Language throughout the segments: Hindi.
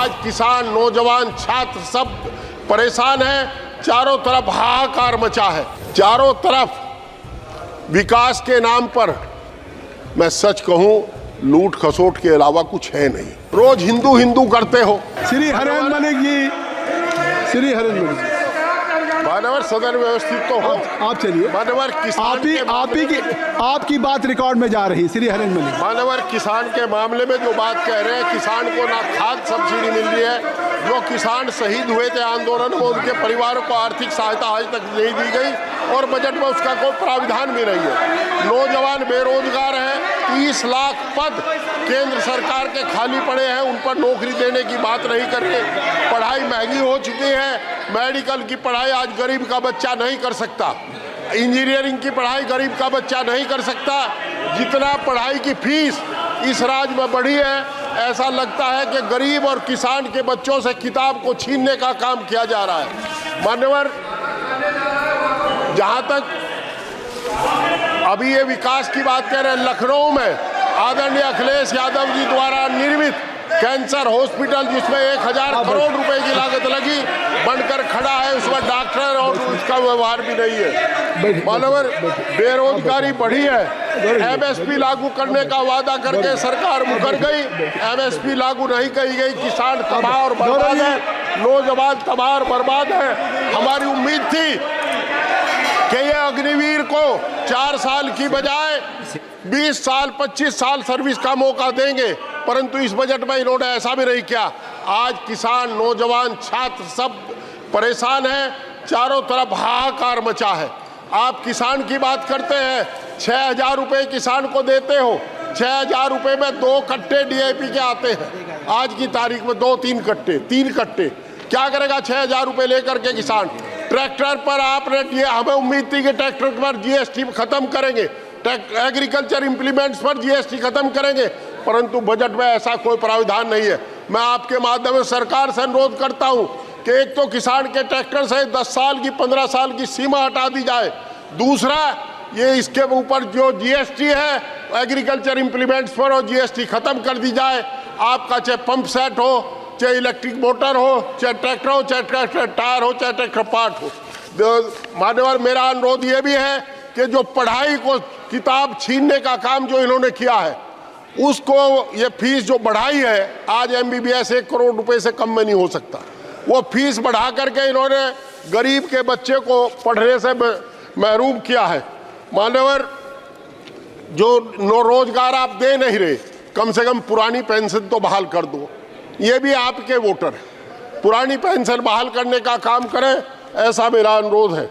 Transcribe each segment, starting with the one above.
आज किसान, नौजवान, छात्र सब परेशान हैं। चारों तरफ हाहाकार मचा है। चारों तरफ विकास के नाम पर मैं सच कहूं लूट खसोट के अलावा कुछ है नहीं। रोज हिंदू हिंदू करते हो। श्री हरेन मलिक जी, श्री हरेन मलिक जी, मानवर सदन व्यवस्थित तो हो। आप चलिए। मानवर किसान आपकी बात रिकॉर्ड में जा रही। श्री हरेन मलिक, मानवर किसान के मामले में जो बात कह रहे हैं, किसान को ना खाद सब्सिडी मिल रही है। जो किसान शहीद हुए थे आंदोलन में उनके परिवारों को आर्थिक सहायता आज तक नहीं दी गई और बजट में उसका कोई प्रावधान भी नहीं है। नौजवान बेरोजगार हैं। 30 लाख पद केंद्र सरकार के खाली पड़े हैं, उन पर नौकरी देने की बात नहीं कर रहे। पढ़ाई महंगी हो चुकी है। मेडिकल की पढ़ाई आज गरीब का बच्चा नहीं कर सकता। इंजीनियरिंग की पढ़ाई गरीब का बच्चा नहीं कर सकता। जितना पढ़ाई की फीस इस राज्य में बढ़ी है, ऐसा लगता है कि गरीब और किसान के बच्चों से किताब को छीनने का काम किया जा रहा है। मान्यवर, जहां तक अभी ये विकास की बात कह रहे हैं, लखनऊ में आदरणीय अखिलेश यादव जी द्वारा निर्मित कैंसर हॉस्पिटल, जिसमें 1000 करोड़ रुपए की लागत लगी, बनकर खड़ा है। उसमें डॉक्टर और उसका व्यवहार भी नहीं है। मानवर, बेरोजगारी बढ़ी है। एमएसपी लागू करने का वादा करके सरकार मुकर गई। एमएसपी लागू नहीं की गई। किसान तबाह और बर्बाद है। नौजवान तबाह और बर्बाद है। हमारी उम्मीद थी कि ये अग्निवीर को 4 साल की बजाय 20 साल 25 साल सर्विस का मौका देंगे, परंतु इस बजट में इन्होंने ऐसा भी नहीं किया। आज किसान, नौजवान, छात्र सब परेशान हैं। चारों तरफ हाहाकार मचा है। आप किसान की बात करते हैं, 6000 रुपये किसान को देते हो। 6000 रुपये में 2 कट्टे डीएपी के आते हैं। आज की तारीख में 2-3 कट्टे, 3 कट्टे क्या करेगा 6000 रुपये लेकर के किसान? ट्रैक्टर पर आपने, हमें उम्मीद थी कि ट्रैक्टर पर जीएसटी खत्म करेंगे, एग्रीकल्चर इंप्लीमेंट्स पर जीएसटी खत्म करेंगे, परंतु बजट में ऐसा कोई प्रावधान नहीं है। मैं आपके माध्यम से सरकार से अनुरोध करता हूं कि एक तो किसान के ट्रैक्टर से 10 साल की 15 साल की सीमा हटा दी जाए। दूसरा, ये इसके ऊपर जो जीएसटी है एग्रीकल्चर इंप्लीमेंट्स पर, और जीएसटी खत्म कर दी जाए। आपका चाहे पंप सेट हो, चाहे इलेक्ट्रिक मोटर हो, चाहे ट्रैक्टर हो, चाहे ट्रैक्टर टायर हो, चाहे ट्रैक्टर पार्ट हो। मान्यवर, मेरा अनुरोध ये भी है कि जो पढ़ाई को किताब छीनने का काम जो इन्होंने किया है, उसको, ये फीस जो बढ़ाई है, आज एमबीबीएस 1 करोड़ रुपए से कम में नहीं हो सकता। वो फीस बढ़ा करके इन्होंने गरीब के बच्चे को पढ़ने से महरूम किया है। मान्यवर, जो रोजगार आप दे नहीं रहे, कम से कम पुरानी पेंशन तो बहाल कर दो। ये भी आपके वोटर हैं। पुरानी पेंशन बहाल करने का काम करें, ऐसा मेरा अनुरोध है।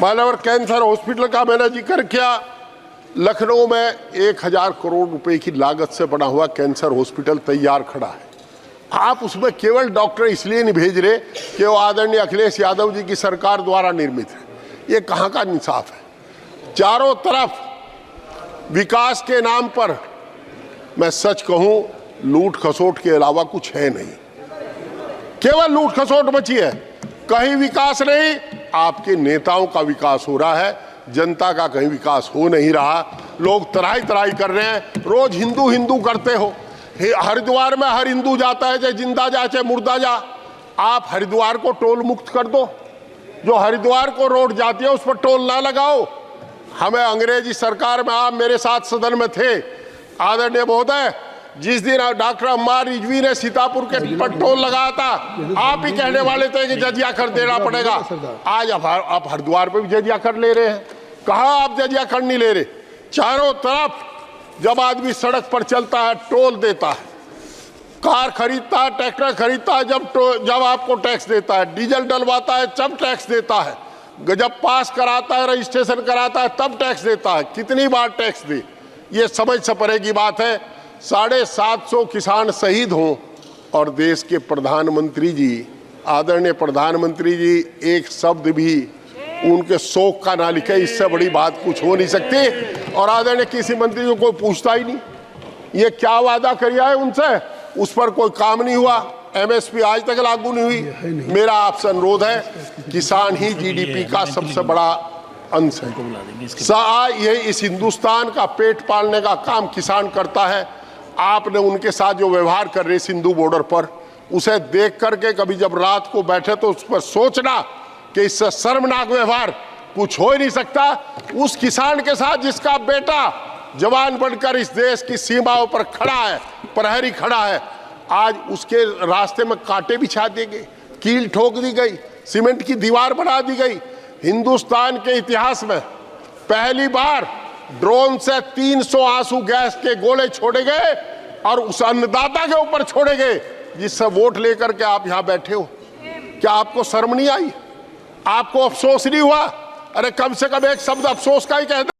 मान्यवर, कैंसर हॉस्पिटल का मैंने जिक्र किया। लखनऊ में 1000 करोड़ रुपए की लागत से बना हुआ कैंसर हॉस्पिटल तैयार खड़ा है। आप उसमें केवल डॉक्टर इसलिए नहीं भेज रहे कि वो आदरणीय अखिलेश यादव जी की सरकार द्वारा निर्मित है। ये कहाँ का इंसाफ है? चारों तरफ विकास के नाम पर मैं सच कहूं लूट खसोट के अलावा कुछ है नहीं। केवल लूट खसोट बची है, कहीं विकास नहीं। आपके नेताओं का विकास हो रहा है, जनता का कहीं विकास हो नहीं रहा। लोग तराई तराई कर रहे हैं। रोज हिंदू हिंदू करते हो। हरिद्वार में हर हिंदू जाता है, चाहे जिंदा जा चाहे मुर्दा जा। आप हरिद्वार को टोल मुक्त कर दो। जो हरिद्वार को रोड जाती है उस पर टोल ना लगाओ। हमें अंग्रेजी सरकार में, आप मेरे साथ सदन में थे आदरणीय महोदय, जिस दिन डॉक्टर अम्मार रिजवी ने सीतापुर के पर टोल लगाया था, आप ही कहने वाले थे कि जजिया कर देना पड़ेगा। आज आप हरिद्वार पे भी जजिया कर ले रहे हैं। कहाँ आप जजिया कर नहीं ले रहे? चारों तरफ जब आदमी सड़क पर चलता है टोल देता है, कार खरीदता है, ट्रैक्टर खरीदता है जब आपको टैक्स देता है, डीजल डलवाता है जब टैक्स देता है, जब पास कराता है, रजिस्ट्रेशन कराता है तब टैक्स देता है। कितनी बार टैक्स दे? ये समझ से परे की बात है। 750 किसान शहीद हों और देश के प्रधानमंत्री जी, आदरणीय प्रधानमंत्री जी, एक शब्द भी उनके शोक का ना लिखे, इससे बड़ी बात कुछ हो नहीं सकती। और आदरणीय किसी मंत्री को कोई पूछता ही नहीं। ये क्या वादा किया है उनसे, उस पर कोई काम नहीं हुआ। एमएसपी आज तक लागू नहीं हुई। मेरा आपसे अनुरोध है, किसान ही जीडीपी का सबसे बड़ा अंश है। ये इस हिंदुस्तान का पेट पालने का काम किसान करता है। आपने उनके साथ जो व्यवहार कर रहे सिंधु बॉर्डर पर, उसे देख करके कभी जब रात को बैठे तो उस पर सोचना कि इससे शर्मनाक व्यवहार कुछ हो ही नहीं सकता। उस किसान के साथ जिसका बेटा जवान बनकर इस देश की सीमाओं पर खड़ा है, प्रहरी खड़ा है, आज उसके रास्ते में कांटे बिछा दिए गए, कील ठोक दी गई, सीमेंट की दीवार बना दी गई। हिंदुस्तान के इतिहास में पहली बार ड्रोन से 300 आंसू गैस के गोले छोड़े गए और उस अन्नदाता के ऊपर छोड़े गए जिससे वोट लेकर के आप यहां बैठे हो। क्या आपको शर्म नहीं आई? आपको अफसोस नहीं हुआ? अरे कम से कम एक शब्द अफसोस का ही कह दे।